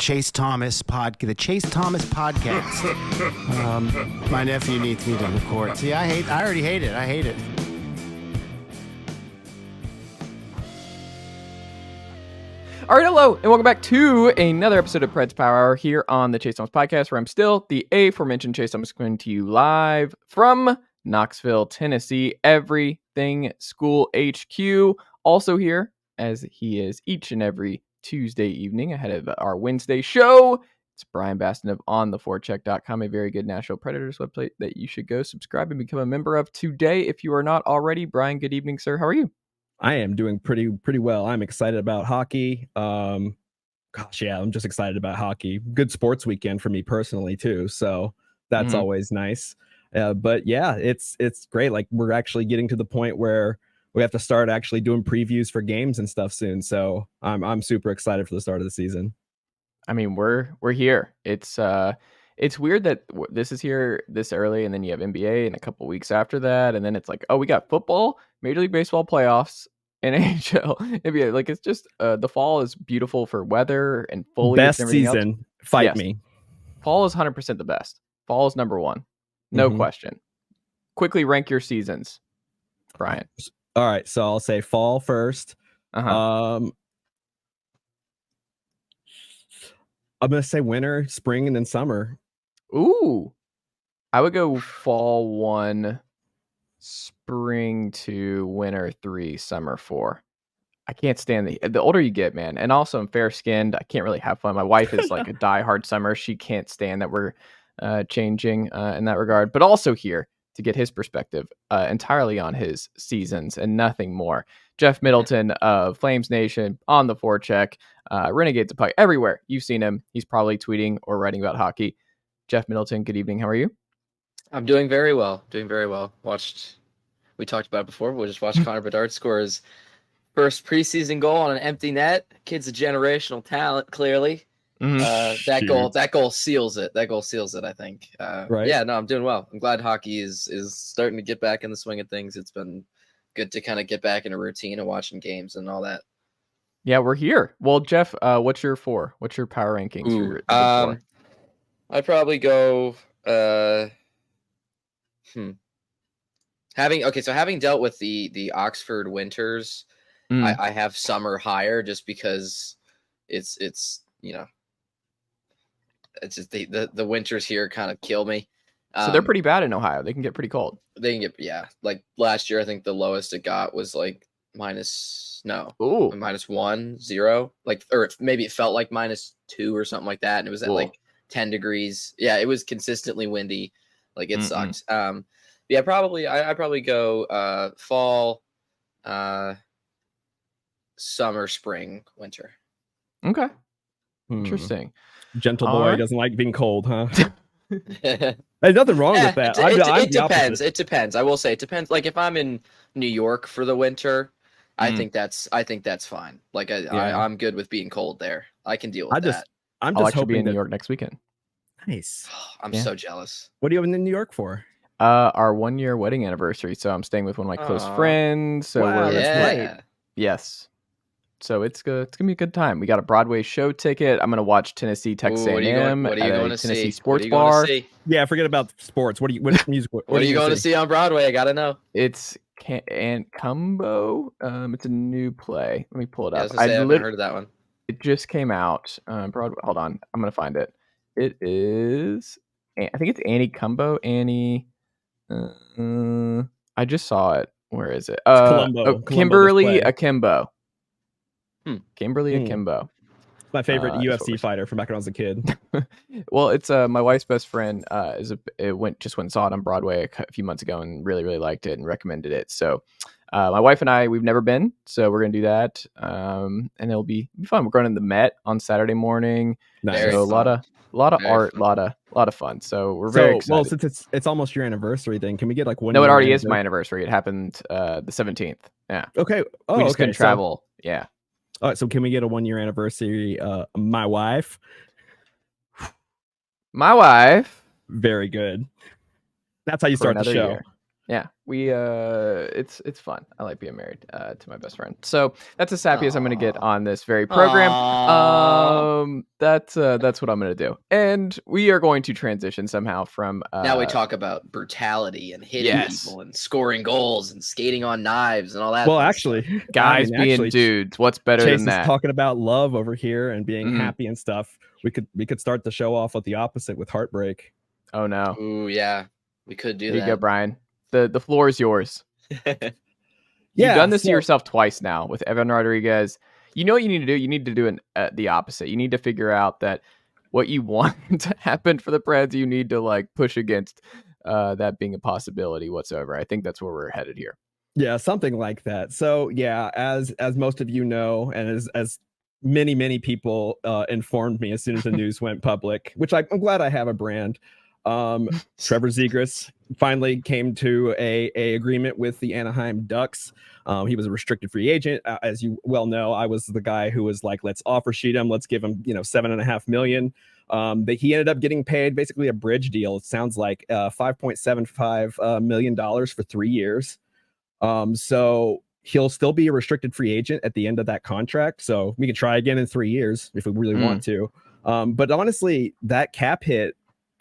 Chase Thomas podcast. My nephew needs me to record. See, I already hate it. I hate it. All right, hello, and welcome back to another episode of Preds Power Hour here on the Chase Thomas podcast, where I'm still the aforementioned Chase Thomas, coming to you live from Knoxville, Tennessee. Everything School HQ. Also here, as he is each and every Tuesday evening ahead of our Wednesday show. It's Bryan Bastin of ontheforecheck.com, a very good Nashville Predators website that you should go subscribe and become a member of today if you are not already. Bryan, good evening, sir. How are you? I am doing pretty well. I'm excited about hockey. I'm just excited about hockey. Good sports weekend for me personally too, so that's always nice. But yeah, it's great. Like, we're actually getting to the point where we have to start actually doing previews for games and stuff soon. So I'm super excited for the start of the season. I mean, we're here. It's weird that this is here this early, and then you have NBA in a couple weeks after that, and then it's like, oh, we got football, Major League Baseball playoffs, and NHL, NBA. Like, it's just the fall is beautiful for weather and foliage. Best and everything season. else. Fight me. Fall is 100% the best. Fall is number one, no question. Quickly rank your seasons, Bryan. All right, so I'll say fall first. I'm gonna say winter, spring, and then summer. Ooh, I would go fall 1, spring 2, winter 3, summer 4. I can't stand the older you get, man. And also, I'm fair skinned. I can't really have fun. My wife is like a diehard summer. She can't stand that we're changing in that regard. But also here to get his perspective entirely on his seasons and nothing more. Jeff Middleton of Flames Nation on the Forecheck, Renegades of Puck, everywhere. You've seen him. He's probably tweeting or writing about hockey. Jeff Middleton, good evening. How are you? I'm doing very well. We talked about it before. We just watched Connor Bedard score his first preseason goal on an empty net. Kid's a generational talent, clearly. That goal seals it. I think. Right. Yeah, no, I'm doing well. I'm glad hockey is starting to get back in the swing of things. It's been good to kind of get back in a routine of watching games and all that. Yeah, we're here. Well, Jeff, what's your 4? What's your power rankings for your big 4? I'd probably go having dealt with the Oxford winters, I have summer higher just because it's it's just the winters here kind of kill me. So they're pretty bad in Ohio. They can get pretty cold. They can get, like last year I think the lowest it got was like -1, 0, like, or maybe it felt like -2 or something like that, and it was at like 10 degrees. Yeah, it was consistently windy. Like, it sucked. Yeah, probably I probably go fall, summer, spring, winter. Okay. Interesting. Gentle boy doesn't like being cold, huh? There's nothing wrong with that. It depends. It depends. I will say it depends. Like, if I'm in New York for the winter, I think that's fine. Like, I'm good with being cold there. I can deal with that. I'll actually be in New York next weekend. Nice. I'm so jealous. What are you in New York for? Our 1-year wedding anniversary. So I'm staying with one of my close friends. So that's right. Yes. So it's gonna be a good time. We got a Broadway show ticket. I'm gonna watch Tennessee Texas A&M at a Tennessee sports bar. Yeah, forget about sports. What music? What are you going to see on Broadway? I gotta know. It's Cumbo. It's a new play. Let me pull it up. I haven't heard of that one. It just came out. Broadway. Hold on, I'm gonna find it. It is. I think it's Annie Cumbo. Annie. I just saw it. Where is it? Kimberly Akimbo. Kimberly Akimbo. My favorite UFC fighter from back when I was a kid. Well, it's my wife's best friend went and saw it on Broadway a few months ago and really liked it and recommended it. So my wife and I, we've never been, so we're gonna do that, and it'll be fun. We're going to the Met on Saturday morning. Nice. So a lot of art, a lot of fun. So we're very excited. Well, since it's almost your anniversary, then can we get like one? No, it already is my anniversary. It happened the 17th. Yeah. Okay. Oh, we just couldn't travel. Yeah. All right, so can we get a 1-year anniversary? My wife. Very good. That's how you start the show. Year. Yeah, we it's fun. I like being married to my best friend. So that's as happy as I'm gonna get on this very program. That's what I'm gonna do. And we are going to transition somehow from now we talk about brutality and hitting Yes. people and scoring goals and skating on knives and all that. Well, fun actually, stuff. guys being dudes. What's better Chase than that? is talking about love over here and being happy and stuff. We could start the show off with the opposite with heartbreak. Oh no. Ooh, yeah. We could do There that. you go, Bryan. The floor is yours. Yeah, You've done this to yourself twice now with Evan Rodriguez. You know what you need to do? You need to do the opposite. You need to figure out that what you want to happen for the Preds, you need to like push against that being a possibility whatsoever. I think that's where we're headed here. Yeah, something like that. So yeah, as most of you know, and as many people informed me as soon as the news went public, which I'm glad I have a brand. Trevor Zegras finally came to a agreement with the Anaheim Ducks. He was a restricted free agent. As you well know, I was the guy who was like, let's offer sheet him. Let's give him, $7.5 million. But he ended up getting paid basically a bridge deal. It sounds like $5.75 million for 3 years. So he'll still be a restricted free agent at the end of that contract. So we can try again in 3 years if we really want to. But honestly, that cap hit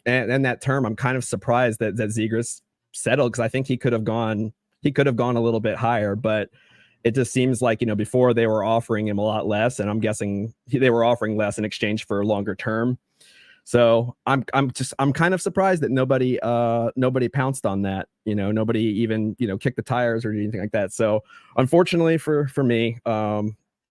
and that term, I'm kind of surprised that Zegras settled, because I think he could have gone a little bit higher, but it just seems like, before they were offering him a lot less, and I'm guessing they were offering less in exchange for a longer term. So I'm kind of surprised that nobody pounced on that. Nobody even kicked the tires or anything like that. So unfortunately for me,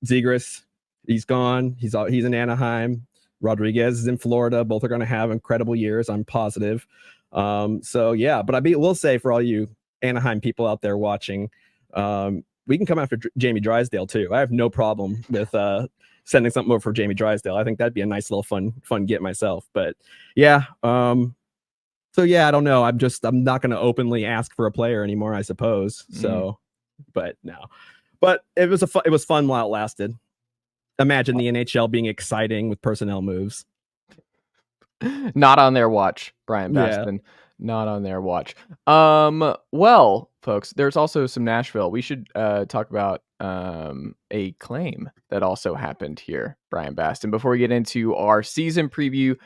Zegras, he's gone. He's in Anaheim. Rodriguez is in Florida. Both are going to have incredible years, I'm positive. So yeah, but will say for all you Anaheim people out there watching, we can come after Jamie Drysdale too. I have no problem with sending something over for Jamie Drysdale. I think that'd be a nice little fun get myself. But yeah, so yeah, I don't know. I'm not going to openly ask for a player anymore, I suppose. So, but no, but it was fun while it lasted. Imagine the NHL being exciting with personnel moves. Not on their watch, Bryan Bastin. Yeah. Not on their watch. Well, folks, there's also some Nashville. We should talk about a claim that also happened here, Bryan Bastin. Before we get into our season preview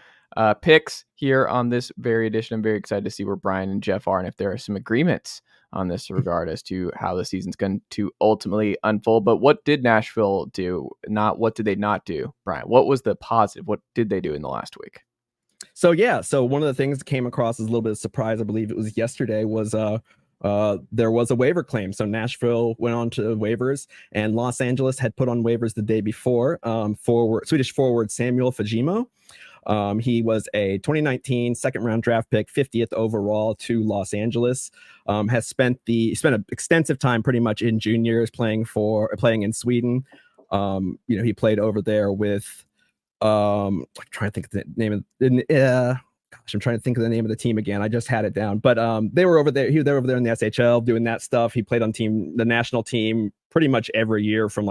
picks here on this very edition, I'm very excited to see where Bryan and Jeff are and if there are some agreements on this regard as to how the season's going to ultimately unfold. But what did Nashville do? What did they not do, Bryan? What was the positive? What did they do in the last week? So one of the things that came across as a little bit of surprise, I believe it was yesterday, was there was a waiver claim. So Nashville went on to waivers, and Los Angeles had put on waivers the day before Swedish forward Samuel Fagemo. He was a 2019 second round draft pick, 50th overall to Los Angeles. Has spent an extensive time pretty much in juniors playing in Sweden. He played over there with I'm trying to think of the name of I'm trying to think of the name of the team again. I just had it down, but they were over there. They were over there in the SHL doing that stuff. He played on the national team pretty much every year from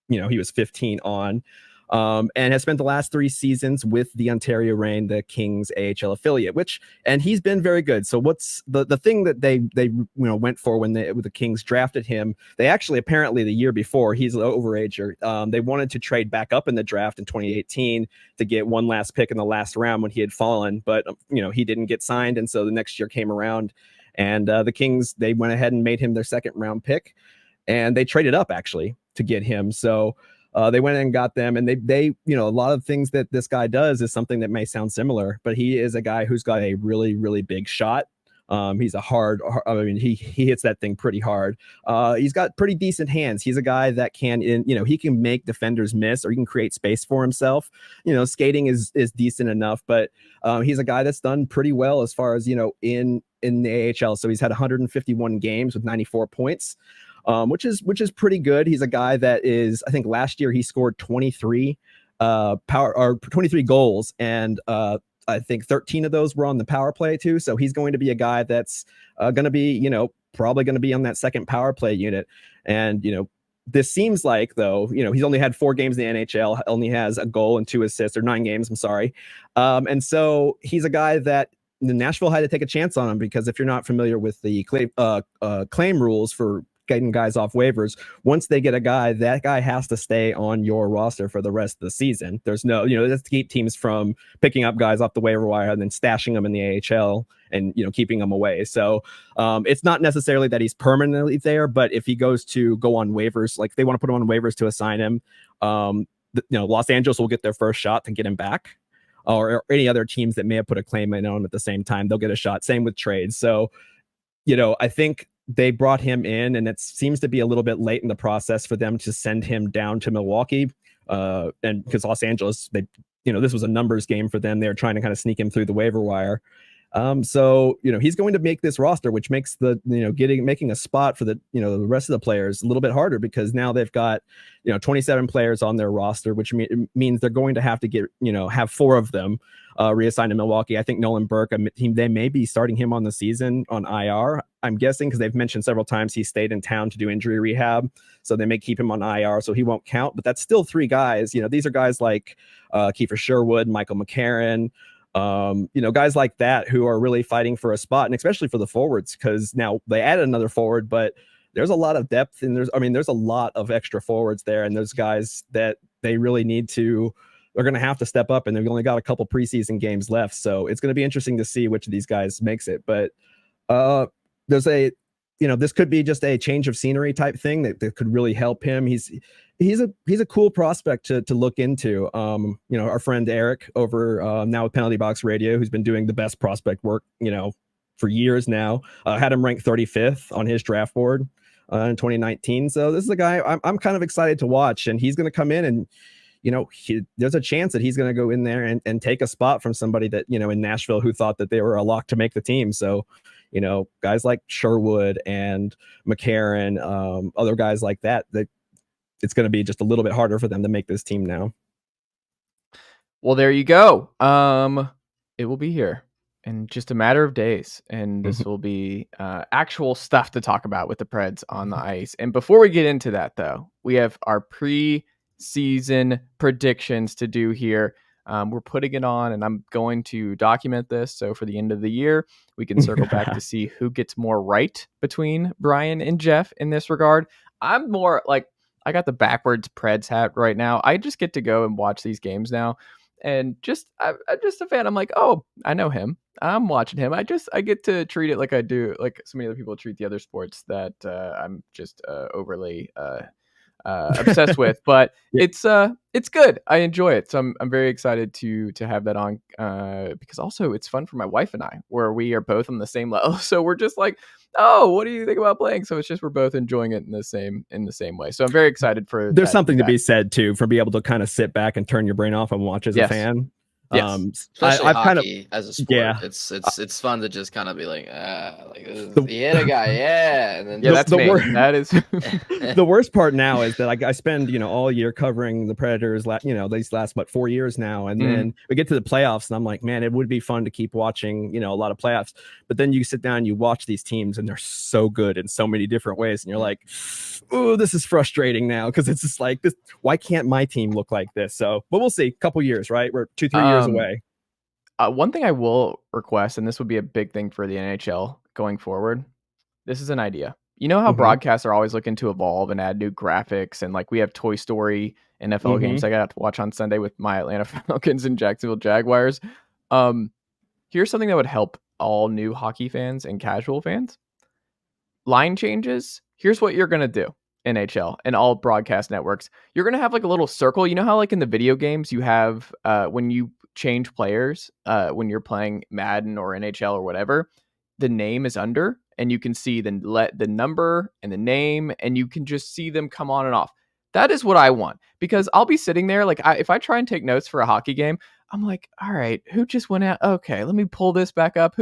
he was 15 on. And has spent the last 3 seasons with the Ontario Reign, the Kings AHL affiliate, and he's been very good. So what's the thing that they went for when the Kings drafted him? They actually, apparently the year before, he's an overager. They wanted to trade back up in the draft in 2018 to get one last pick in the last round when he had fallen, but he didn't get signed. And so the next year came around, and the Kings, they went ahead and made him their second round pick, and they traded up actually to get him. So they went in and got them, and they a lot of things that this guy does is something that may sound similar, but he is a guy who's got a really, really big shot. He's he hits that thing pretty hard. He's got pretty decent hands. He's a guy that he can make defenders miss, or he can create space for himself. Skating is decent enough, but he's a guy that's done pretty well as far as, in the AHL. So he's had 151 games with 94 points. Which is pretty good. He's a guy that is, I think last year he scored 23 goals, and I think 13 of those were on the power play too. So he's going to be a guy that's going to be, probably going to be on that second power play unit. And, this seems like, though, he's only had 4 games in the NHL, only has a goal and 2 assists, or 9 games. I'm sorry. And so he's a guy that Nashville had to take a chance on him, because if you're not familiar with the claim rules for getting guys off waivers, once they get a guy, that guy has to stay on your roster for the rest of the season. There's no, that's to keep teams from picking up guys off the waiver wire and then stashing them in the AHL and, keeping them away. So it's not necessarily that he's permanently there, but if he goes to go on waivers, like they want to put him on waivers to assign him, Los Angeles will get their first shot to get him back, or any other teams that may have put a claim in on him at the same time, they'll get a shot. Same with trades. So, I think they brought him in, and it seems to be a little bit late in the process for them to send him down to Milwaukee. And because Los Angeles, this was a numbers game for them. They were trying to kind of sneak him through the waiver wire. So he's going to make this roster, which makes the making a spot for the the rest of the players a little bit harder, because now they've got 27 players on their roster, which means they're going to have to get have 4 of them reassigned to Milwaukee. I think Nolan Burke, they may be starting him on the season on IR, I'm guessing, because they've mentioned several times he stayed in town to do injury rehab, so they may keep him on IR, so he won't count. But that's still 3 guys. These are guys like Kiefer Sherwood, Michael McCarron, guys like that who are really fighting for a spot, and especially for the forwards, because now they added another forward, but there's a lot of depth, and there's a lot of extra forwards there, and those guys that they really need to. They're going to have to step up, and they've only got a couple preseason games left. So it's going to be interesting to see which of these guys makes it. But there's this could be just a change of scenery type thing that could really help him. He's a cool prospect to look into. Our friend Eric over now with Penalty Box Radio, who's been doing the best prospect work, for years now, had him ranked 35th on his draft board in 2019. So this is a guy I'm kind of excited to watch, and he's going to come in and, there's a chance that he's going to go in there and take a spot from somebody that, in Nashville, who thought that they were a lock to make the team. So, guys like Sherwood and McCarron, other guys like that, it's going to be just a little bit harder for them to make this team now. Well, there you go. It will be here in just a matter of days, and this will be actual stuff to talk about with the Preds on the ice. And before we get into that, though, we have our pre-season predictions to do here. We're putting it on, and I'm going to document this, so for the end of the year we can circle back to see who gets more right between Bryan and Jeff in this regard. I'm more like, I got the backwards Preds hat right now. I just get to go and watch these games now, and I'm just a fan. I'm like, oh, I know him, I'm watching him. I get to treat it like I do, like so many other people treat the other sports that I'm just overly obsessed with, but it's good. I enjoy it, so I'm very excited to have that on, because also it's fun for my wife and I, where we are both on the same level. So we're just like, oh, what do you think about playing? So it's just we're both enjoying it in the same way. So I'm very excited for. There's something to be said too for being able to kind of sit back and turn your brain off and watch as a fan. Yes. Especially I've hockey as a sport. It's fun to just kind of be like, he hit a guy, and then that's me. That is the worst part now is that I spend all year covering the Predators. These last 4 years now, and then we get to the playoffs, and I'm like, man, it would be fun to keep watching a lot of playoffs. But then you sit down and you watch these teams, and they're so good in so many different ways, and you're like, oh, this is frustrating now, because it's just like this. Why can't my team look like this? So, but we'll see. Couple years, right? We're 2-3 years away. One thing I will request, and this would be a big thing for the NHL going forward. This is an idea. You know how broadcasts are always looking to evolve and add new graphics, and like we have Toy Story NFL games I got to watch on Sunday with my Atlanta Falcons and Jacksonville Jaguars. Here's something that would help all new hockey fans and casual fans. Line changes. Here's what you're gonna do. NHL and all broadcast networks. You're gonna have like a little circle. You know how like in the video games you have when you change players, when you're playing Madden or NHL or whatever, the name is under, and you can see the number and the name, and you can just see them come on and off. That is what I want, because I'll be sitting there like if I try and take notes for a hockey game, I'm like, all right, who just went out? Okay, let me pull this back up.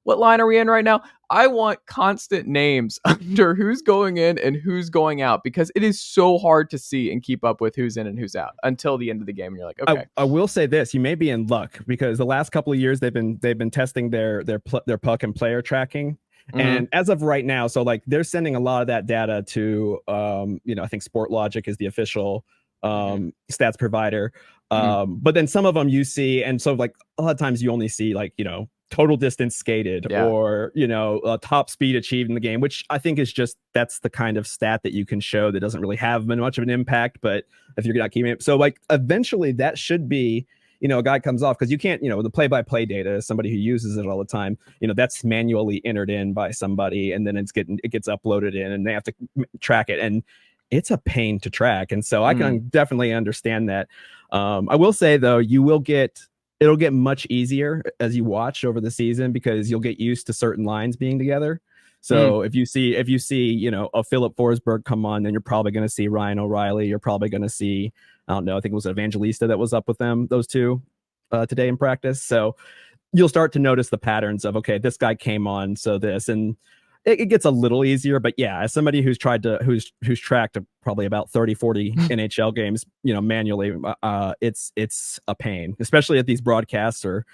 What line are we in right now? I want constant names under who's going in and who's going out, because it is so hard to see and keep up with who's in and who's out until the end of the game. And you're like, okay. I will say this: you may be in luck, because the last couple of years they've been testing their puck and player tracking. And as of right now, so like they're sending a lot of that data to I think SportLogic is the official stats provider. But then some of them you see, and so like a lot of times you only see like total distance skated Yeah. or, top speed achieved in the game, which I think is that's the kind of stat that you can show that doesn't really have much of an impact. But if you're not keeping it, so like eventually that should be, a guy comes off, because you can't, the play-by-play data, somebody who uses it all the time, that's manually entered in by somebody, and then it gets uploaded in, and they have to track it, and it's a pain to track. And so I can definitely understand that. I will say though, it'll get much easier as you watch over the season, because you'll get used to certain lines being together. So if you see, a Filip Forsberg come on, then you're probably going to see Ryan O'Reilly. You're probably going to see, I don't know, I think it was Evangelista that was up with those two today in practice. So you'll start to notice the patterns of, okay, this guy came on, so this, and it gets a little easier. But yeah, as somebody who's tracked probably about 30, 40 NHL games, manually, it's a pain, especially at these broadcasts, or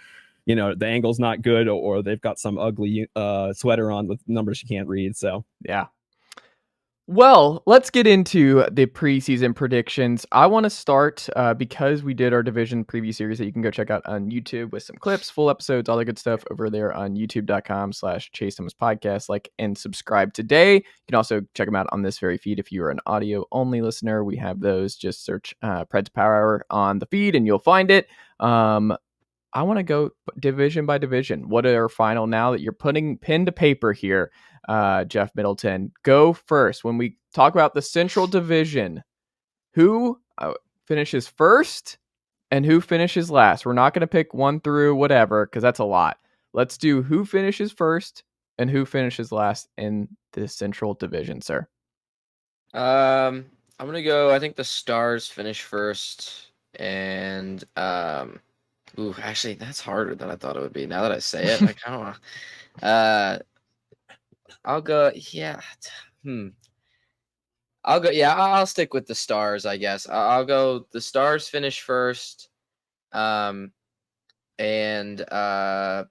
the angle's not good, or they've got some ugly sweater on with numbers you can't read. So yeah. Well, let's get into the preseason predictions. I want to start because we did our division preview series that you can go check out on YouTube with some clips, full episodes, all the good stuff over there on youtube.com/ChaseThomasPodcast. Like and subscribe today. You can also check them out on this very feed if you are an audio only listener. We have those. Just search Preds Power Hour on the feed and you'll find it. I want to go division by division. What are our final now that you're putting pen to paper here? Jeff Middleton, go first. When we talk about the Central Division, who finishes first and who finishes last? We're not going to pick 1 through whatever, because that's a lot. Let's do who finishes first and who finishes last in the Central Division, sir. I'm going to go, I think the Stars finish first, and actually, that's harder than I thought it would be. Now that I say it, I kind of want to. I'll go. Yeah. I'll go. Yeah, I'll stick with the Stars, I guess. I'll go. The Stars finish first, and the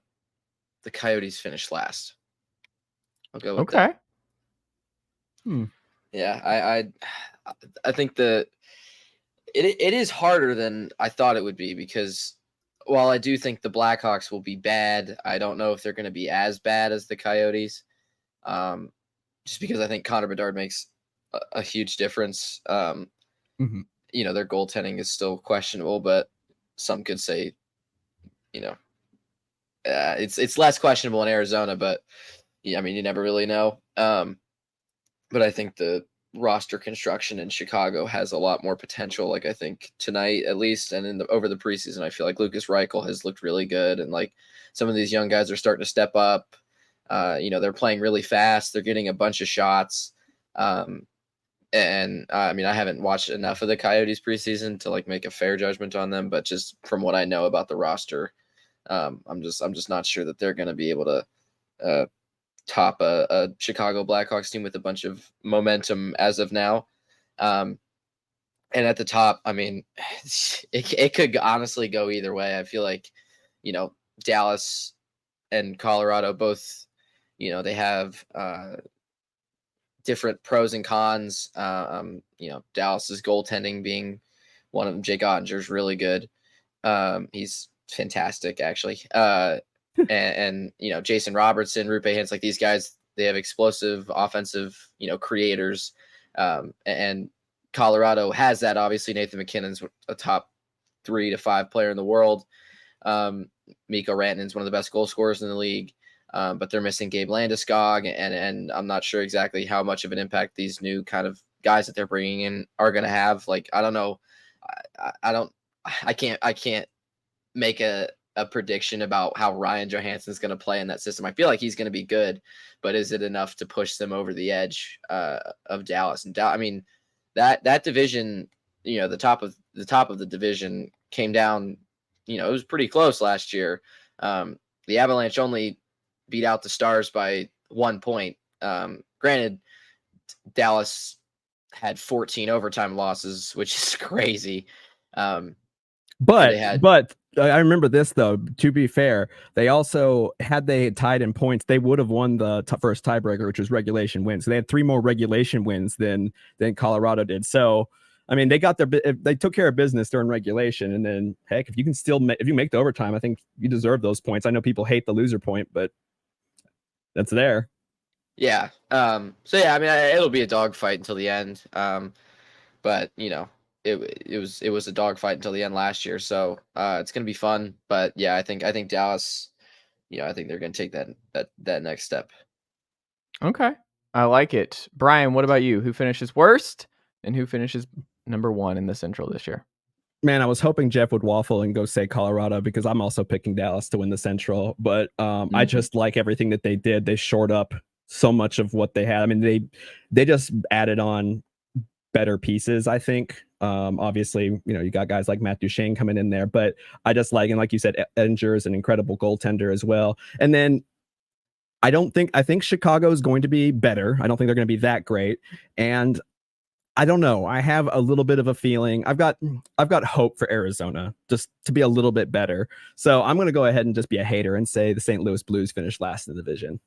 Coyotes finish last. I'll go with that. Yeah, I think it is harder than I thought it would be, because while I do think the Blackhawks will be bad, I don't know if they're going to be as bad as the Coyotes. Just because I think Connor Bedard makes a huge difference. Their goaltending is still questionable, but some could say, it's less questionable in Arizona, but I mean, you never really know. But I think the roster construction in Chicago has a lot more potential. Like, I think tonight, at least, and over the preseason, I feel like Lucas Reichel has looked really good, and like some of these young guys are starting to step up. They're playing really fast. They're getting a bunch of shots. I mean, I haven't watched enough of the Coyotes preseason to like make a fair judgment on them, but just from what I know about the roster, I'm just not sure that they're going to be able to top a Chicago Blackhawks team with a bunch of momentum as of now. And at the top, I mean, it could honestly go either way. I feel like, Dallas and Colorado both, they have different pros and cons. Dallas's goaltending being one of them. Jake Ottinger's really good. He's fantastic, actually. And Jason Robertson, Rupe Hintz, like these guys, they have explosive offensive, creators. And Colorado has that. Obviously, Nathan McKinnon's a top 3 to 5 player in the world. Mikko Rantanen's one of the best goal scorers in the league. But they're missing Gabe Landeskog, and I'm not sure exactly how much of an impact these new kind of guys that they're bringing in are going to have. Like, I don't know. I can't make a prediction about how Ryan Johansson's going to play in that system. I feel like he's going to be good, but is it enough to push them over the edge of Dallas? And I mean, that division, the top of the division came down. It was pretty close last year. The Avalanche only beat out the Stars by 1 point. Granted, Dallas had 14 overtime losses, which is crazy. But I remember this, though. To be fair, they also, had they tied in points, they would have won the first tiebreaker, which was regulation wins. So they had 3 more regulation wins than Colorado did. So I mean, they took care of business during regulation, and then heck, if you can if you make the overtime, I think you deserve those points. I know people hate the loser point, but that's there. Yeah. So yeah, I mean, it'll be a dogfight until the end. But it was a dogfight until the end last year, so it's gonna be fun. But yeah, I think Dallas, I think they're gonna take that next step. Okay, I like it. Brian, what about you? Who finishes worst, and who finishes number 1 in the Central this year? Man, I was hoping Jeff would waffle and go say Colorado because I'm also picking Dallas to win the Central. But I just like everything that they did. They shored up so much of what they had. I mean, they just added on better pieces, I think. Obviously, you got guys like Matt Duchene coming in there, but I just like, and like you said, Edinger is an incredible goaltender as well. And then I think Chicago is going to be better. I don't think they're going to be that great. And I don't know. I have a little bit of a feeling. I've got hope for Arizona just to be a little bit better. So I'm going to go ahead and just be a hater and say the St. Louis Blues finished last in the division.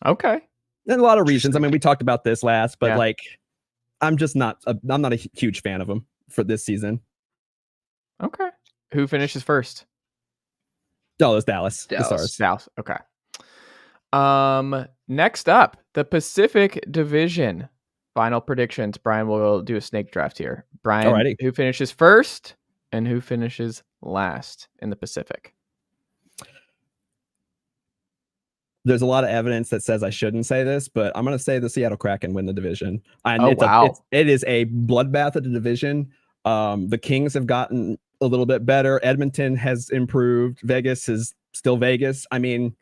Okay. And a lot of reasons. I mean, we talked about this last, but Yeah. I'm not a huge fan of them for this season. Okay. Who finishes first? Oh, it's Dallas. The Dallas. Stars. Dallas. Okay. Next up, the Pacific Division. Final predictions. Brian will do a snake draft here. Brian, Alrighty. Who finishes first and who finishes last in the Pacific? There's a lot of evidence that says I shouldn't say this, but I'm going to say the Seattle Kraken win the division. And it is a bloodbath of the division. The Kings have gotten a little bit better. Edmonton has improved. Vegas is still Vegas. I mean,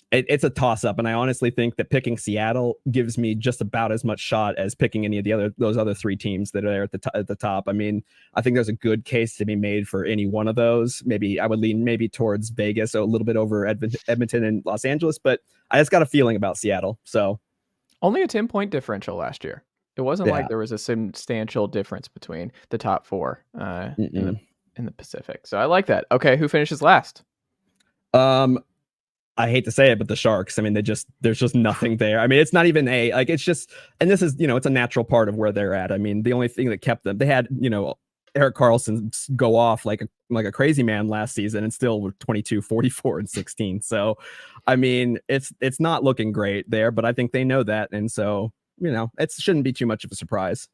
it's a toss-up, and I honestly think that picking Seattle gives me just about as much shot as picking any of those other 3 teams that are there at the top. I mean, I think there's a good case to be made for any one of those. Maybe I would lean towards Vegas, so a little bit over Edmonton and Los Angeles, but I just got a feeling about Seattle. So only a 10-point differential last year. It wasn't like there was a substantial difference between the top 4 in the Pacific. So I like that. Okay, who finishes last? I hate to say it, but the Sharks, I mean, there's just nothing there. I mean, it's not even it's just, and this is, it's a natural part of where they're at. I mean, the only thing that kept them, they had, Erik Karlsson go off like a crazy man last season and still were 22, 44 and 16. So, I mean, it's not looking great there, but I think they know that. And so, it shouldn't be too much of a surprise.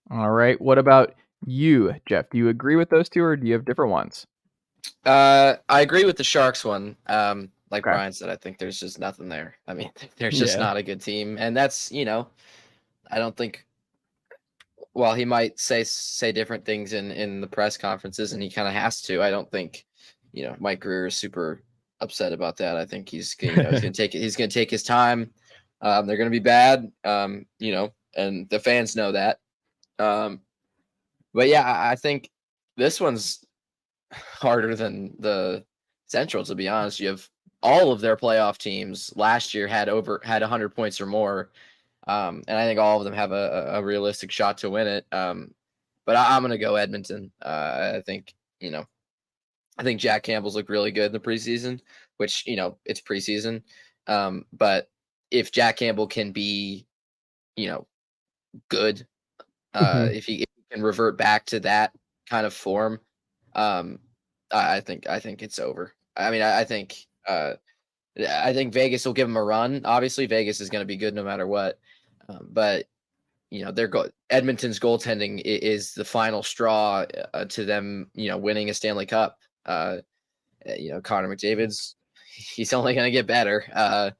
All right. What about you, Jeff? Do you agree with those two or do you have different ones? I agree with the Sharks one. Like Brian said, I think there's just nothing there. I mean, there's just not a good team. And that's, I don't think, while he might say different things in the press conferences, and he kind of has to, I don't think, Mike Grier is super upset about that. I think he's going to take his time. They're going to be bad, and the fans know that. But yeah, I think this one's harder than the Central, to be honest. You have all of their playoff teams last year had 100 points or more. And I think all of them have a realistic shot to win it. But I'm going to go Edmonton. I think Jack Campbell's looked really good in the preseason, which, it's preseason. But if Jack Campbell can be, good, if he can revert back to that kind of form, I think it's over. I mean, I think Vegas will give him a run. Obviously, Vegas is going to be good no matter what. But Edmonton's goaltending is the final straw to them, winning a Stanley Cup. Connor McDavid's, he's only going to get better,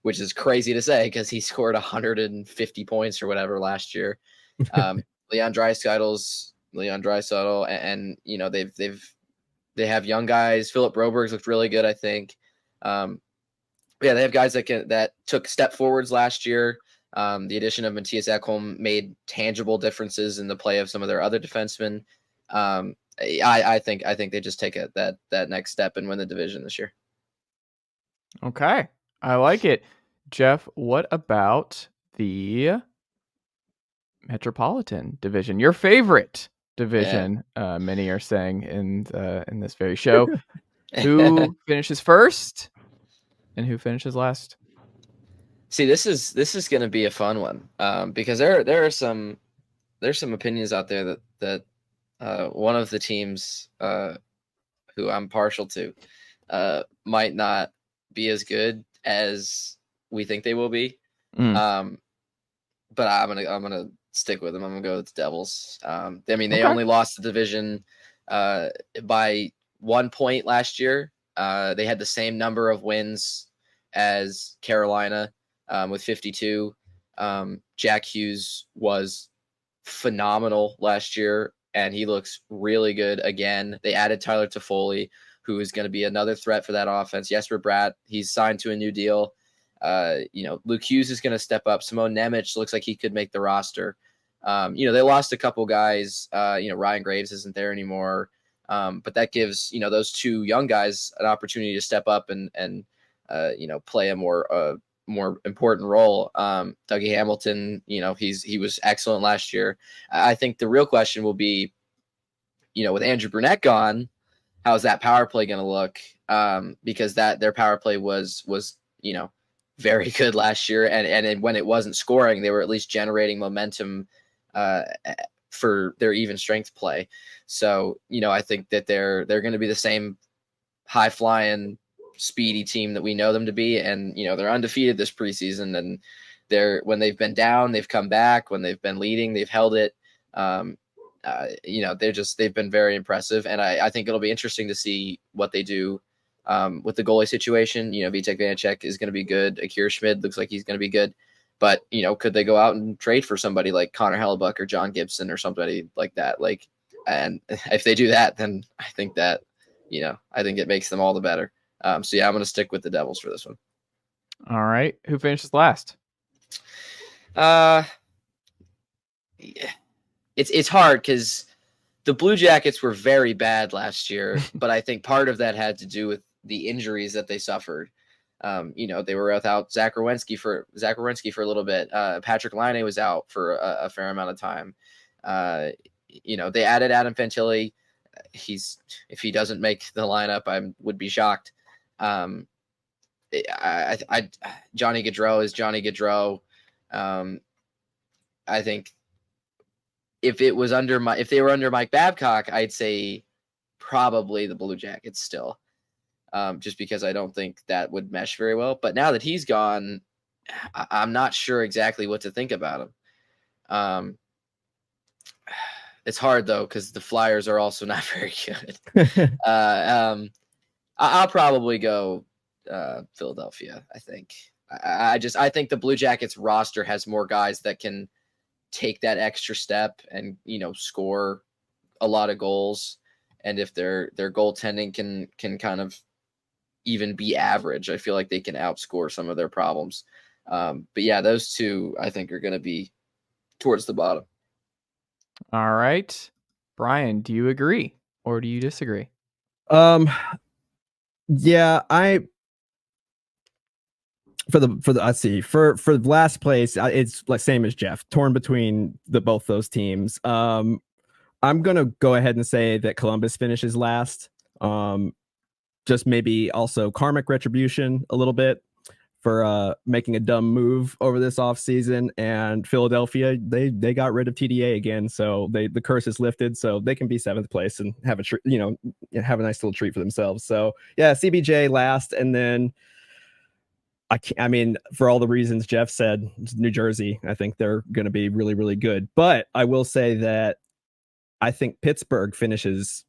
which is crazy to say because he scored 150 points or whatever last year. Leon Draisaitl, and they have young guys. Filip Forsberg's looked really good, I think. They have guys that took step forwards last year. The addition of Matthias Ekholm made tangible differences in the play of some of their other defensemen. I think they just take that next step and win the division this year. Okay, I like it. Jeff, what about the Metropolitan Division, your favorite division? Yeah. Many are saying in this very show. Who finishes first and who finishes last? See, this is going to be a fun one because there are some there's some opinions out there that one of the teams who I'm partial to might not be as good as we think they will be. But I'm gonna stick with them. I'm gonna go with the Devils. I mean, they only lost the division by 1 point last year. They had the same number of wins as Carolina with 52. Jack Hughes was phenomenal last year, and he looks really good again. They added Tyler Toffoli, who is going to be another threat for that offense. Jesper Bratt, he's signed to a new deal. Luke Hughes is going to step up. Simone Nemec looks like he could make the roster. They lost a couple guys. Ryan Graves isn't there anymore. But that gives, those two young guys an opportunity to step up and play a more important role. Dougie Hamilton, he was excellent last year. I think the real question will be, with Andrew Brunette gone, how's that power play going to look? Because their power play was very good last year, and when it wasn't scoring, they were at least generating momentum for their even strength play. So, I think that they're going to be the same high flying, speedy team that we know them to be. And, they're undefeated this preseason, and when they've been down, they've come back. When they've been leading, they've held it. They've been very impressive. And I think it'll be interesting to see what they do with the goalie situation. Vitek Vanacek is going to be good. Akira Schmid looks like he's going to be good. But, could they go out and trade for somebody like Connor Hellebuck or John Gibson or somebody like that? And if they do that, then I think that, I think it makes them all the better. I'm going to stick with the Devils for this one. All right. Who finishes last? It's hard because the Blue Jackets were very bad last year, but I think part of that had to do with the injuries that they suffered. They were without Zach Werenski for a little bit. Patrick Laine was out for a fair amount of time. They added Adam Fantilli. If he doesn't make the lineup, I would be shocked. Johnny Gaudreau is Johnny Gaudreau. I think if they were under Mike Babcock, I'd say probably the Blue Jackets still. Just because I don't think that would mesh very well. But now that he's gone, I'm not sure exactly what to think about him. It's hard, though, because the Flyers are also not very good. I'll probably go Philadelphia, I think. I think the Blue Jackets roster has more guys that can take that extra step and, score a lot of goals. And if their goaltending can kind of even be average, I feel like they can outscore some of their problems. But yeah, those two I think are going to be towards the bottom. All right. Bryan, do you agree or do you disagree? Yeah, for last place, it's like same as Jeff, torn between both those teams. I'm gonna go ahead and say that Columbus finishes last. Just maybe also karmic retribution a little bit for making a dumb move over this offseason. And Philadelphia, they got rid of TDA again, so the curse is lifted, so they can be 7th place and have have a nice little treat for themselves. So yeah, CBJ last, and then I mean, for all the reasons Jeff said, New Jersey, I think they're going to be really, really good. But I will say that I think Pittsburgh finishes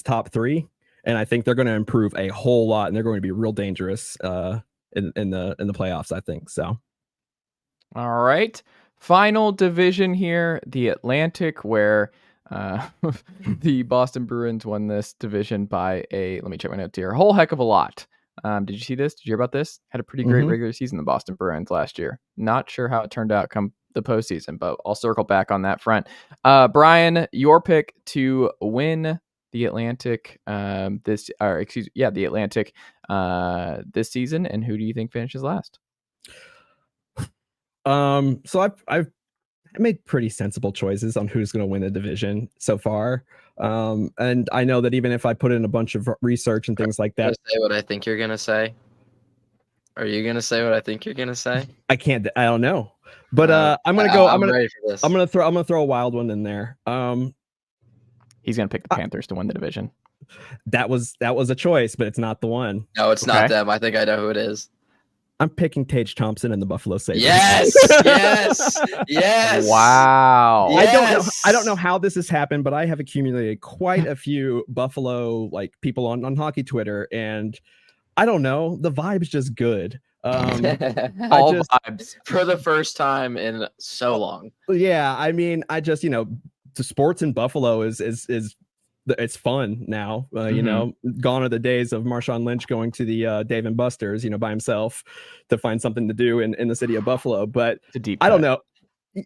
top 3, and I think they're going to improve a whole lot, and they're going to be real dangerous in the playoffs, I think. So, all right, final division here, the Atlantic, where the Boston Bruins won this division by let me check my notes here, a whole heck of a lot. Did you see this? Did you hear about this? Had a pretty great regular season, the Boston Bruins last year. Not sure how it turned out come the postseason, but I'll circle back on that front. Bryan, your pick to win the Atlantic the Atlantic this season, and who do you think finishes last? So I've made pretty sensible choices on who's going to win the division so far. And I know that even if I put in a bunch of research and things like that, say what I think you're going to say. Are you going to say what I think you're going to say? I don't know, But I'm gonna go. I'm ready for this. I'm gonna throw a wild one in there. He's gonna pick the Panthers to win the division. That was a choice, but it's not the one. No, it's not them. I think I know who it is. I'm picking Tage Thompson and the Buffalo Sabres. Yes. Wow. Yes. I don't know how this has happened, but I have accumulated quite a few Buffalo people on hockey Twitter, and I don't know, the vibe's just good. Vibes for the first time in so long. Yeah, I mean, the sports in Buffalo is it's fun now. Gone are the days of Marshawn Lynch going to the Dave and Buster's, by himself to find something to do in the city of Buffalo. But I don't know.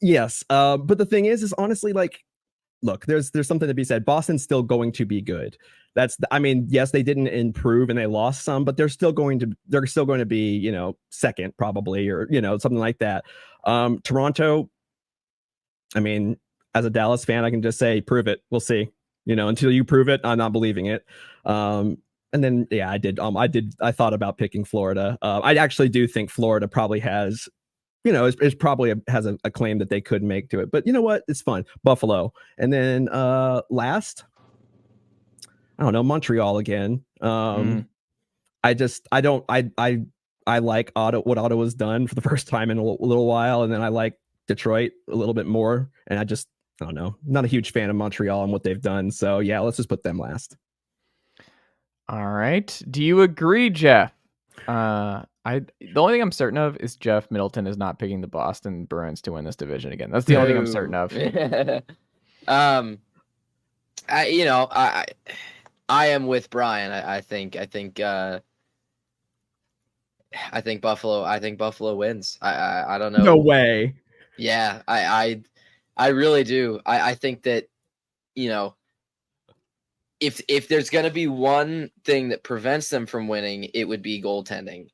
Yes. But the thing is honestly, look, there's something to be said. Boston's still going to be good. Yes, they didn't improve and they lost some, but they're still going to be, second probably, or, something like that. Toronto, as a Dallas fan, I can just say, prove it. We'll see. Until you prove it, I'm not believing it. And then, yeah, I thought about picking Florida. I actually do think Florida probably has, it probably has a claim that they could make to it. But you know what? It's fun. Buffalo. And then last, I don't know, Montreal again. I like what Ottawa's done for the first time in a little while. And then I like Detroit a little bit more. And I don't know. Not a huge fan of Montreal and what they've done. So yeah, let's just put them last. All right. Do you agree, Jeff? The only thing I'm certain of is Jeff Middleton is not picking the Boston Bruins to win this division again. That's the only thing I'm certain of. I am with Bryan. I think Buffalo wins. I don't know. No way. Yeah, I really do. I think that, if there's going to be one thing that prevents them from winning, it would be goaltending.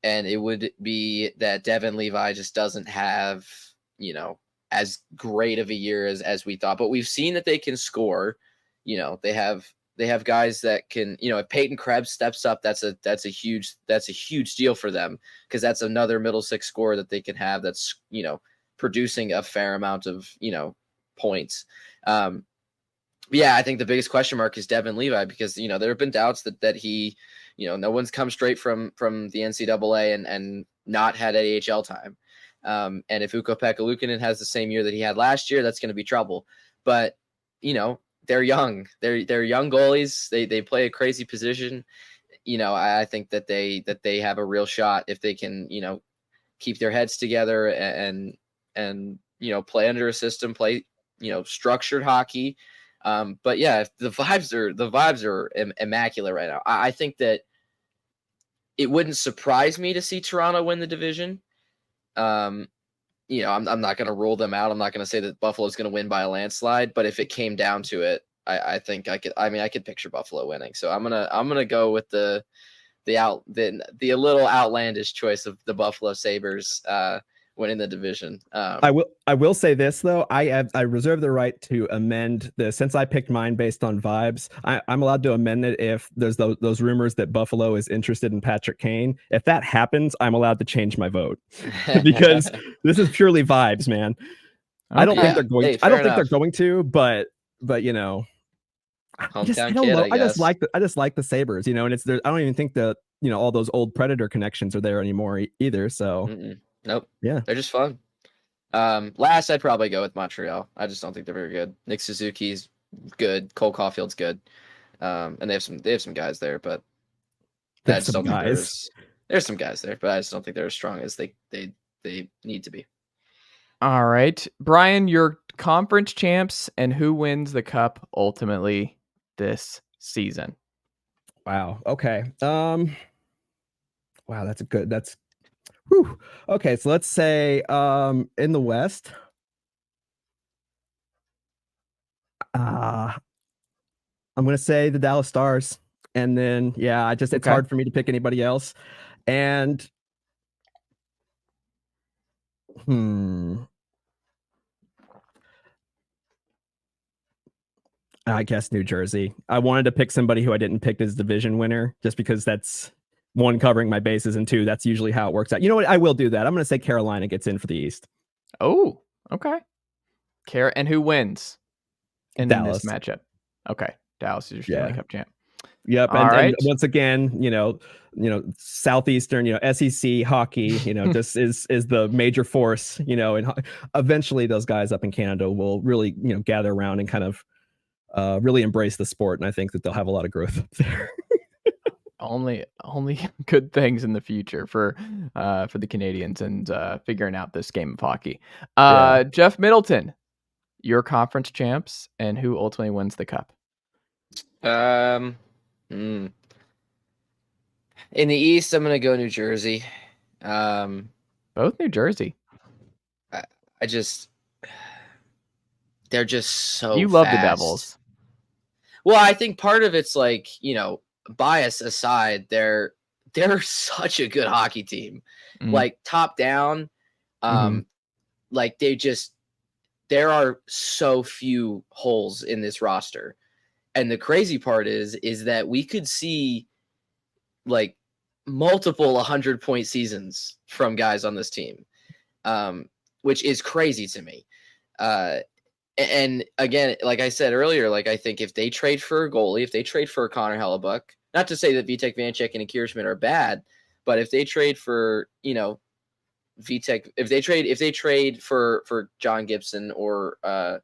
And it would be that Devin Levi just doesn't have, as great of a year as we thought. But we've seen that they can score. They have guys that can, if Peyton Krebs steps up, that's a huge deal for them, because that's another middle six scorer that they can have that's, producing a fair amount of, points. Yeah, I think the biggest question mark is Devin Levi, because, there have been doubts that he, no one's come straight from the NCAA and not had AHL time. And if Ukko-Pekka Luukkonen has the same year that he had last year, that's going to be trouble. But, they're young. They're young goalies. They play a crazy position. I think that they have a real shot if they can, keep their heads together and play under a system, play, structured hockey. But yeah, the vibes are immaculate right now. I think that it wouldn't surprise me to see Toronto win the division. I'm not going to rule them out. I'm not going to say that Buffalo's going to win by a landslide, but if it came down to it, I think I could picture Buffalo winning. So I'm gonna go with the little outlandish choice of the Buffalo Sabres winning the division. I will say this though. I reserve the right to amend this, since I picked mine based on vibes. I'm allowed to amend it if there's those rumors that Buffalo is interested in Patrick Kane. If that happens, I'm allowed to change my vote, because this is purely vibes, man. Okay. I don't think they're going. Hey, I don't think they're going to, but I just like the Sabres, and it's there. I don't even think that all those old Predator connections are there anymore either. So. Nope. Yeah, they're just fun. Last, I'd probably go with Montreal. I just don't think they're very good. Nick Suzuki's good. Cole Caulfield's good. And they have some guys there, but I just don't think there's some guys there, but I just don't think they're as strong as they need to be. All right, Bryan, your conference champs and who wins the cup ultimately this season. Wow. Okay. Wow, that's whew. Okay, so let's say in the West, I'm gonna say the Dallas Stars, and then it's hard for me to pick anybody else, and I guess New Jersey. I wanted to pick somebody who I didn't pick as division winner, just because that's one, covering my bases, and two, that's usually how it works out. You know what? I will do that. I'm going to say Carolina gets in for the East. Oh, okay. And who wins in Dallas. this matchup? Okay, Dallas is your Stanley Cup champ. Yep, All right. and once again, Southeastern, SEC hockey, this is the major force, and eventually those guys up in Canada will really, gather around and kind of really embrace the sport, and I think that they'll have a lot of growth up there. Only good things in the future for the Canadians and figuring out this game of hockey. Jeff Middleton, your conference champs, and who ultimately wins the cup? In the East, I'm gonna go New Jersey. Both New Jersey. They're just so. You love fast. the Devils. Well, I think part of it's like, bias aside, they're such a good hockey team. Like top down, like there are so few holes in this roster. And the crazy part is that we could see like multiple 100-point seasons from guys on this team, which is crazy to me. And again, like I said earlier, like I think if they trade for a goalie, if they trade for Connor Hellebuck, not to say that Vitek Vanecek and Akira Schmidt are bad, but if they trade for, Vitek, if they trade for John Gibson or Connor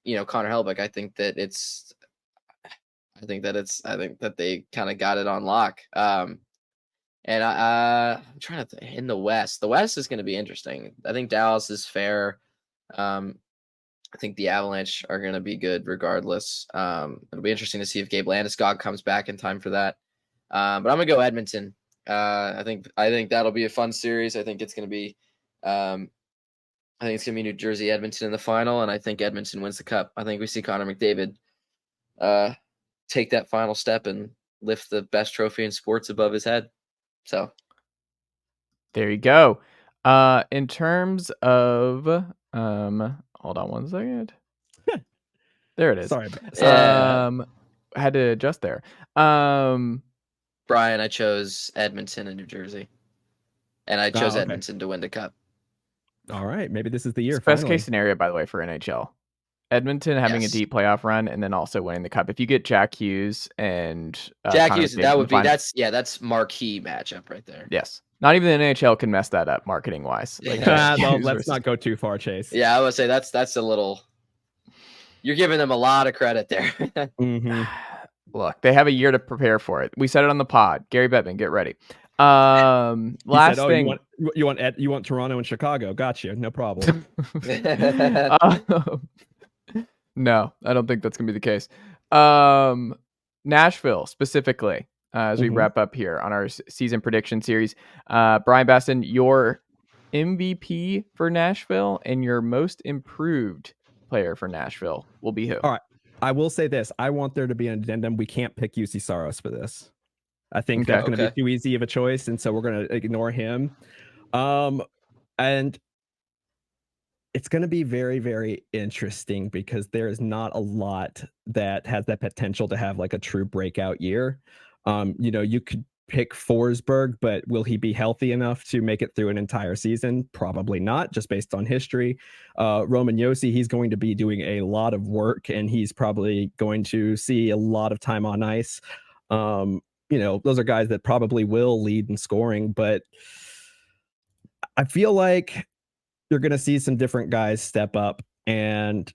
Hellebuck, I think that they kind of got it on lock. And I'm trying to think, in the West is going to be interesting. I think Dallas is fair. I think the Avalanche are going to be good regardless. It'll be interesting to see if Gabe Landeskog comes back in time for that. But I'm going to go Edmonton. I think that'll be a fun series. I think it's going to be New Jersey Edmonton in the final, and I think Edmonton wins the cup. I think we see Connor McDavid take that final step and lift the best trophy in sports above his head. So there you go. In terms of hold on one second. There it is. Sorry. I had to adjust there. Brian, I chose Edmonton and New Jersey, and I chose Edmonton to win the cup. All right, maybe this is the year. Best case scenario, by the way, for NHL. Edmonton having a deep playoff run and then also winning the cup. If you get Jack Hughes and Jack Hughes, that would be that's marquee matchup right there. Yes. Not even the NHL can mess that up marketing wise. Like, let's not go too far, Chase. Yeah, I would say that's a little. You're giving them a lot of credit there. Look, they have a year to prepare for it. We said it on the pod. Gary Bettman, get ready. Last thing, you want Toronto and Chicago? Gotcha, no problem. No, I don't think that's gonna be the case. Nashville specifically. As we wrap up here on our season prediction series, Bryan Bastin, your MVP for Nashville and your most improved player for Nashville will be who? All right, I will say this: I want there to be an addendum. We can't pick Juuse Saros for this. I think that's going to be too easy of a choice, and so we're going to ignore him. And it's going to be very, very interesting because there is not a lot that has that potential to have like a true breakout year. You could pick Forsberg, but will he be healthy enough to make it through an entire season? Probably not, just based on history. Roman Josi, he's going to be doing a lot of work, and he's probably going to see a lot of time on ice. Those are guys that probably will lead in scoring, but I feel like you're going to see some different guys step up. And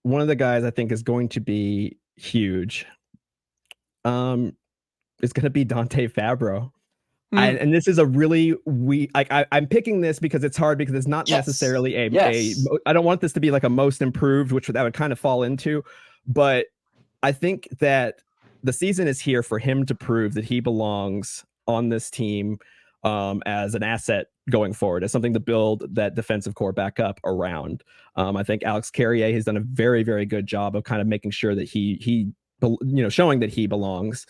one of the guys I think is going to be huge is going to be Dante Fabro. And this is a really I'm picking this because it's hard because it's not necessarily I don't want this to be like a most improved, which that would kind of fall into, but I think that the season is here for him to prove that he belongs on this team as an asset going forward, as something to build that defensive core back up around. I think Alex Carrier has done a very, very good job of kind of making sure that he showing that he belongs.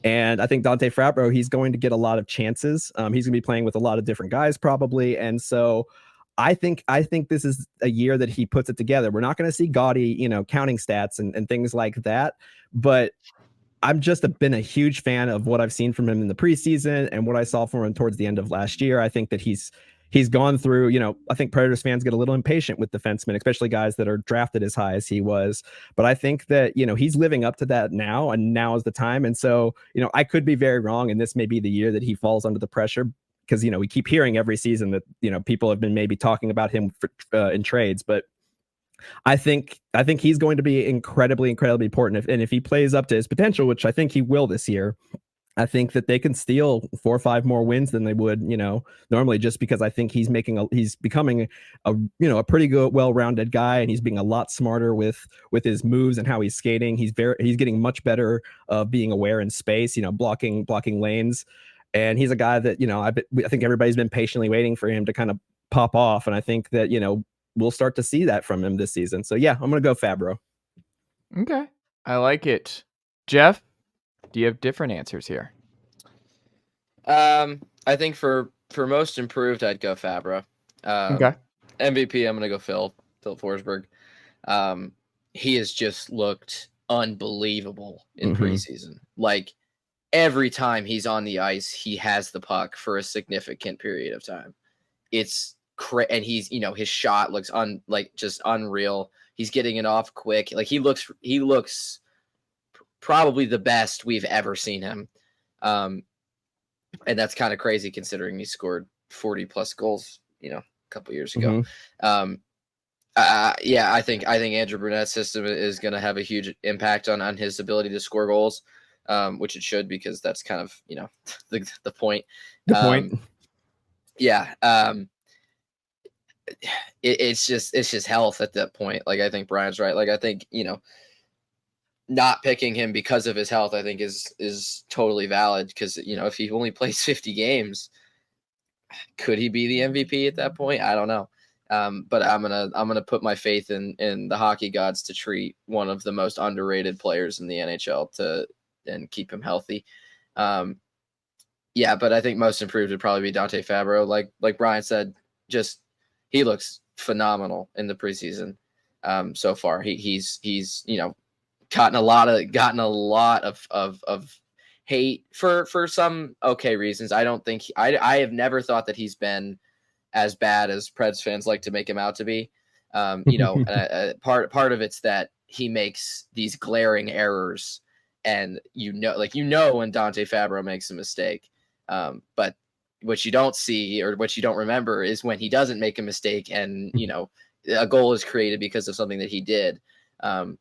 And I think Dante Fabro, he's going to get a lot of chances. He's going to be playing with a lot of different guys probably. And so I think this is a year that he puts it together. We're not going to see gaudy, counting stats and things like that. But I'm just been a huge fan of what I've seen from him in the preseason and what I saw from him towards the end of last year. I think that he's he's gone through, I think Predators fans get a little impatient with defensemen, especially guys that are drafted as high as he was. But I think that, he's living up to that now, and now is the time. And so, I could be very wrong, and this may be the year that he falls under the pressure, because, we keep hearing every season that, people have been maybe talking about him in trades. But I think he's going to be incredibly important. If he plays up to his potential, which I think he will this year, I think that they can steal 4 or 5 more wins than they would, normally, just because I think he's becoming a pretty good, well-rounded guy, and he's being a lot smarter with his moves and how he's skating. He's getting much better of being aware in space, blocking lanes. And he's a guy that, I think everybody's been patiently waiting for him to kind of pop off. And I think that, we'll start to see that from him this season. So yeah, I'm going to go Fabro. Okay. I like it. Jeff, do you have different answers here? I think for most improved, I'd go Fabro. Okay. MVP, I'm going to go Filip Forsberg. He has just looked unbelievable in preseason. Like, every time he's on the ice, he has the puck for a significant period of time. It's and he's, his shot looks just unreal. He's getting it off quick. Like, he looks probably the best we've ever seen him. And that's kind of crazy considering he scored 40 plus goals, a couple years ago. Yeah, I think Andrew Brunette's system is going to have a huge impact on his ability to score goals, which it should, because that's kind of, the point. The point. Yeah. It's just health at that point. Like, I think Brian's right. Like, I think, not picking him because of his health, I think is totally valid, because, if he only plays 50 games, could he be the MVP at that point? I don't know. But I'm gonna put my faith in the hockey gods to treat one of the most underrated players in the NHL and keep him healthy. Yeah, but I think most improved would probably be Dante Fabro. Like Brian said, just he looks phenomenal in the preseason so far. He's gotten a lot of hate for some okay reasons. I don't think I have never thought that he's been as bad as Preds fans like to make him out to be. Part of it's that he makes these glaring errors, and when Dante Fabro makes a mistake. But what you don't see, or what you don't remember, is when he doesn't make a mistake and a goal is created because of something that he did. I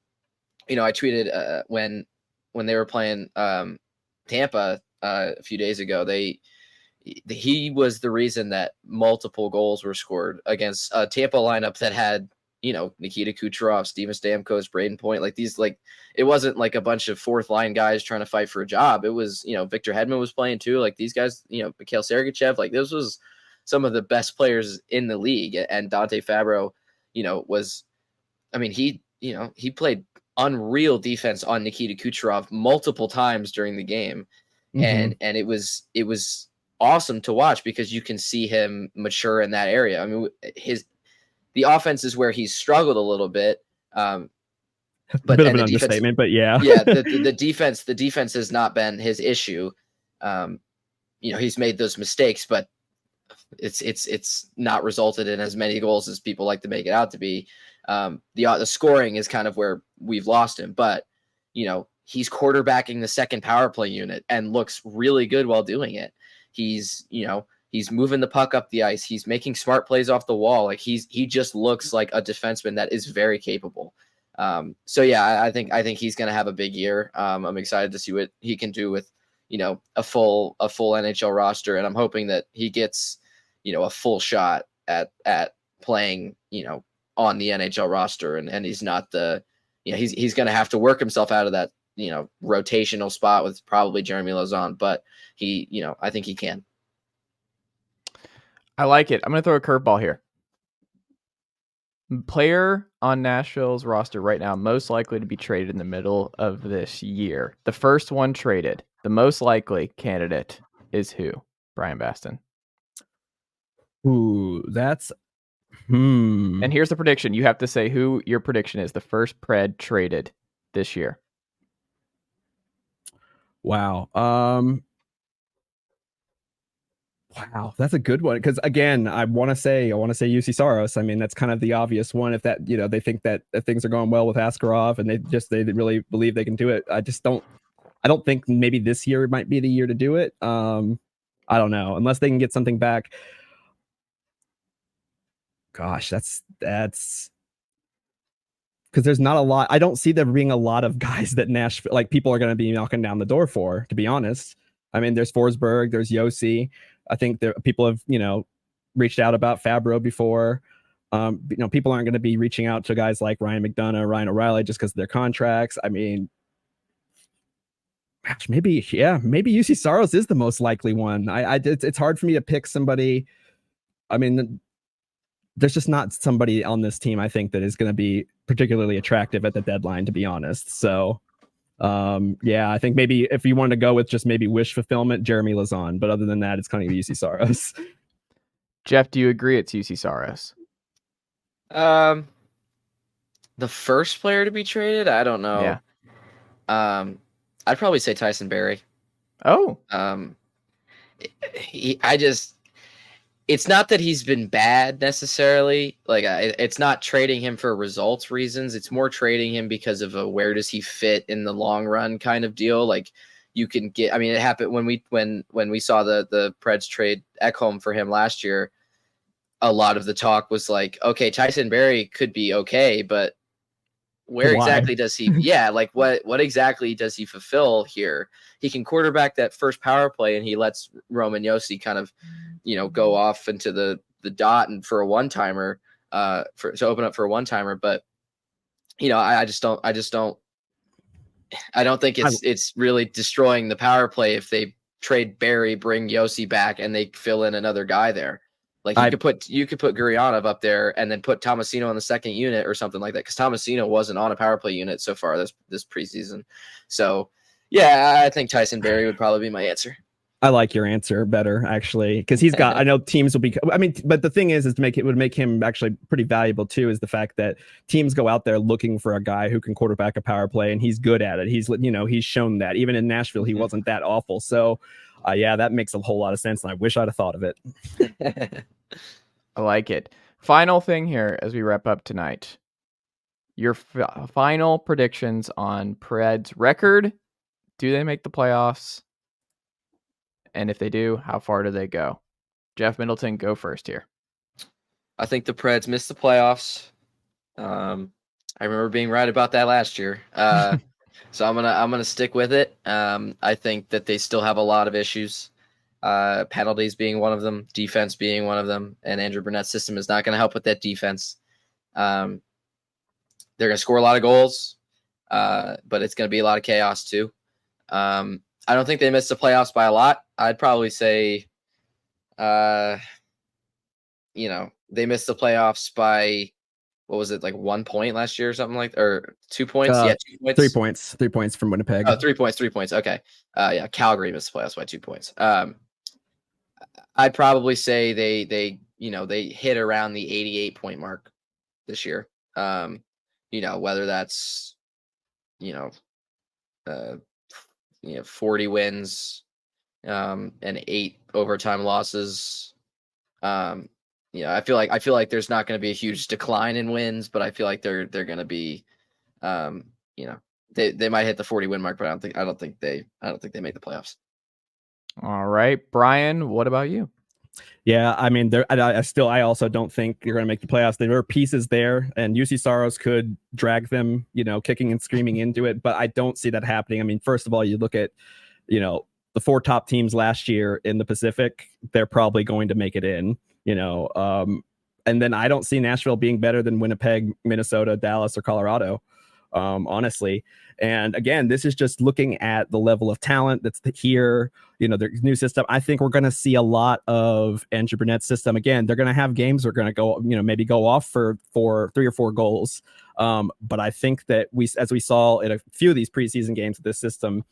tweeted when they were playing Tampa a few days ago, he was the reason that multiple goals were scored against a Tampa lineup that had, Nikita Kucherov, Steven Stamkos, Braden Point, it wasn't like a bunch of fourth line guys trying to fight for a job. It was, Victor Hedman was playing too. Like, these guys, Mikhail Sergachev, this was some of the best players in the league. And Dante Fabro, he played unreal defense on Nikita Kucherov multiple times during the game. And it was awesome to watch, because you can see him mature in that area. I mean, the offense is where he's struggled a little bit. But a bit of an understatement, but yeah. Yeah, the defense has not been his issue. He's made those mistakes, but it's not resulted in as many goals as people like to make it out to be. The scoring is kind of where we've lost him, but he's quarterbacking the second power play unit and looks really good while doing it. He's moving the puck up the ice. He's making smart plays off the wall. Like, he just looks like a defenseman that is very capable. So yeah, I think he's going to have a big year. I'm excited to see what he can do with, a full NHL roster. And I'm hoping that he gets, a full shot at playing, on the NHL roster. And he's not he's going to have to work himself out of that, rotational spot with probably Jeremy Lauzon, but I think he can. I like it. I'm going to throw a curveball here. Player on Nashville's roster right now most likely to be traded in the middle of this year. The first one traded. The most likely candidate is who? Brian Bastin. Ooh, that's And here's the prediction. You have to say who your prediction is. The first Pred traded this year. Wow. Wow, that's a good one. Because again, I want to say Juuse Saros. I mean, that's kind of the obvious one. If that, they think that things are going well with Askarov, and they really believe they can do it. I don't think maybe this year might be the year to do it. I don't know, unless they can get something back. Gosh, that's because there's not a lot. I don't see there being a lot of guys that Nashville, like, people are going to be knocking down the door for, to be honest. I mean, there's Forsberg, there's Josi. I think people have, reached out about Fabro before. People aren't going to be reaching out to guys like Ryan McDonough, Ryan O'Reilly just because of their contracts. I mean, gosh, maybe Juuse Saros is the most likely one. It's hard for me to pick somebody. I mean, there's just not somebody on this team, I think, that is going to be particularly attractive at the deadline, to be honest. So, I think maybe if you wanted to go with just maybe wish fulfillment, Jeremy Lauzon. But other than that, it's kind of Juuse Saros. Jeff, do you agree it's Juuse Saros? The first player to be traded, I don't know. Yeah. I'd probably say Tyson Barrie. Oh. It's not that he's been bad necessarily. Like, it's not trading him for results reasons. It's more trading him because of a where does he fit in the long run kind of deal. Like, you can get. I mean, it happened when we saw the Preds trade Ekholm for him last year. A lot of the talk was like, okay, Tyson Barrie could be okay, but where exactly does he? Yeah, like what exactly does he fulfill here? He can quarterback that first power play, and he lets Roman Josi kind of, go off into the dot and for a one timer, to open up for a one timer. But I don't think it's really destroying the power play if they trade Barrie, bring Josi back, and they fill in another guy there. Like, you could put Gurionov up there and then put Tomasino on the second unit or something like that, because Tomasino wasn't on a power play unit so far this preseason. So, yeah, I think Tyson Barrie would probably be my answer. I like your answer better, actually, because he's got. I know teams will be. I mean, but the thing is would make him actually pretty valuable too. Is the fact that teams go out there looking for a guy who can quarterback a power play, and he's good at it. He's shown that even in Nashville he wasn't that awful. So, that makes a whole lot of sense, and I wish I'd have thought of it. I like it. Final thing here as we wrap up tonight. Your final predictions on Preds record. Do they make the playoffs? And if they do, how far do they go? Jeff Middleton, go first here. I think the Preds missed the playoffs. I remember being right about that last year. So I'm gonna stick with it. I think that they still have a lot of issues. Penalties being one of them, defense being one of them, and Andrew Burnett's system is not going to help with that defense. They're going to score a lot of goals, but it's going to be a lot of chaos too. I don't think they missed the playoffs by a lot. I'd probably say, they missed the playoffs by, what was it, like 1 point last year or something or 2 points? 2 points. 3 points. 3 points from Winnipeg. Oh, 3 points. 3 points. Okay. Calgary missed the playoffs by 2 points. I'd probably say they hit around the 88 point mark this year. Whether that's 40 wins, and 8 overtime losses. I feel like there's not going to be a huge decline in wins, but I feel like they're going to be, they might hit the 40 win mark, but I don't think they make the playoffs. All right, Bryan, what about you? Yeah, I mean, I also don't think you're going to make the playoffs. There are pieces there, and Juuse Saros could drag them, kicking and screaming into it, but I don't see that happening. I mean, first of all, you look at, the 4 top teams last year in the Pacific, they're probably going to make it in, and then I don't see Nashville being better than Winnipeg, Minnesota, Dallas, or Colorado, honestly. And again, this is just looking at the level of talent that's here, their new system. I think we're going to see a lot of Andrew Burnett's system. Again, they're going to have games that are going to go, maybe go off for 3 or 4 goals. But I think that as we saw in a few of these preseason games with this system,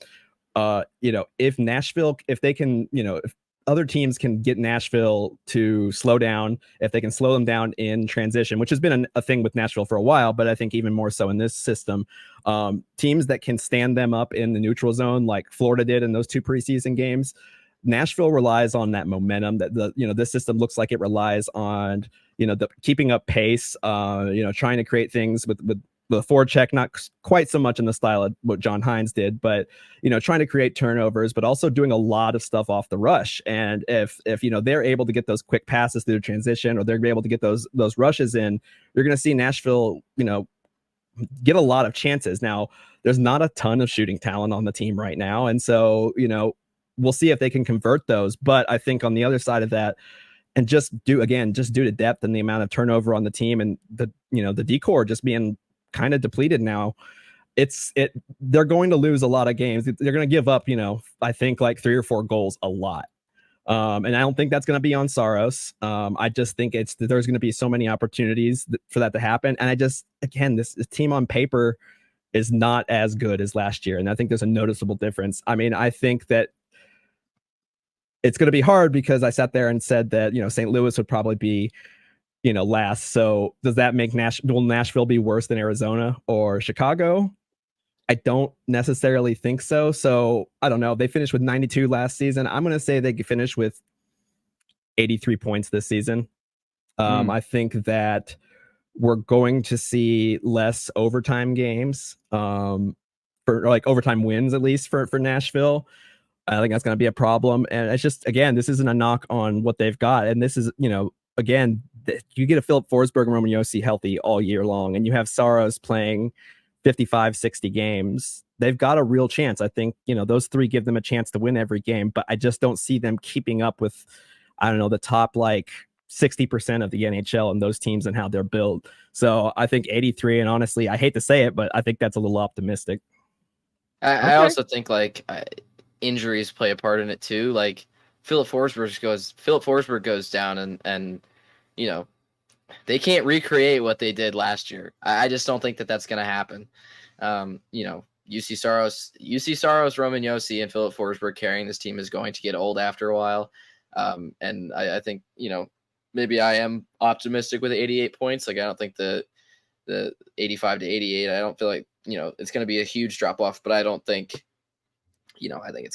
if Nashville, if they can, if other teams can get Nashville to slow down, if they can slow them down in transition, which has been a thing with Nashville for a while, but I think even more so in this system, teams that can stand them up in the neutral zone, like Florida did in those 2 preseason games, Nashville relies on that momentum that this system looks like it relies on, the keeping up pace, trying to create things with the forecheck, not quite so much in the style of what John Hines did, but, trying to create turnovers, but also doing a lot of stuff off the rush. And if they're able to get those quick passes through transition, or they're able to get those rushes in, you're going to see Nashville, get a lot of chances. Now, there's not a ton of shooting talent on the team right now. And so, we'll see if they can convert those. But I think on the other side of that, and just due to depth and the amount of turnover on the team, and the decor just being kind of depleted now, they're going to lose a lot of games. They're going to give up, I think like 3 or 4 goals a lot. And I don't think that's going to be on Saros. I just think there's going to be so many opportunities for that to happen. And this team on paper is not as good as last year. And I think there's a noticeable difference. I mean, I think that it's going to be hard because I sat there and said that, St. Louis would probably be, last. So does that make will Nashville be worse than Arizona or Chicago? I don't necessarily think so. So I don't know. They finished with 92 last season. I'm going to say they could finish with 83 points this season. I think that we're going to see less overtime games, for like overtime wins, at least for Nashville. I think that's going to be a problem. And it's just, again, this isn't a knock on what they've got. And this is, again, you get a Filip Forsberg and Roman Josi healthy all year long, and you have Saros playing 55, 60 games. They've got a real chance. I think, those 3 give them a chance to win every game, but I just don't see them keeping up with, I don't know, the top like 60% of the NHL and those teams and how they're built. So I think 83, and honestly, I hate to say it, but I think that's a little optimistic. I also think like injuries play a part in it too. Like Filip Forsberg goes down, and they can't recreate what they did last year. I just don't think that that's going to happen. Juuse Saros, Roman Josi, and Filip Forsberg carrying this team is going to get old after a while. And I think, maybe I am optimistic with 88 points. Like, I don't think the 85 to 88, I don't feel like, it's going to be a huge drop off, but I don't think, I think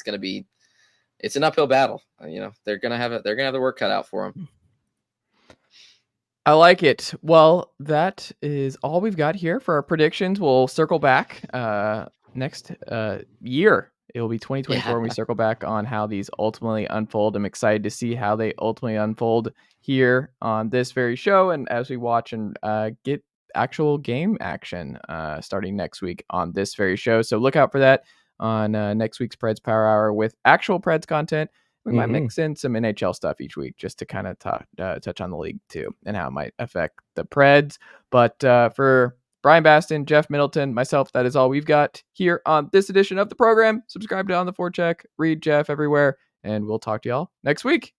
it's an uphill battle. They're going to have the work cut out for them. I like it. Well, that is all we've got here for our predictions. We'll circle back next year. It will be 2024 when we circle back on how these ultimately unfold. I'm excited to see how they ultimately unfold here on this very show, and as we watch and get actual game action starting next week on this very show. So look out for that on next week's Preds Power Hour with actual Preds content. We might mix in some NHL stuff each week just to kind of touch on the league too and how it might affect the Preds. But for Bryan Bastin, Jeff Middleton, myself, that is all we've got here on this edition of the program. Subscribe to On the Forecheck, read Jeff everywhere, and we'll talk to y'all next week.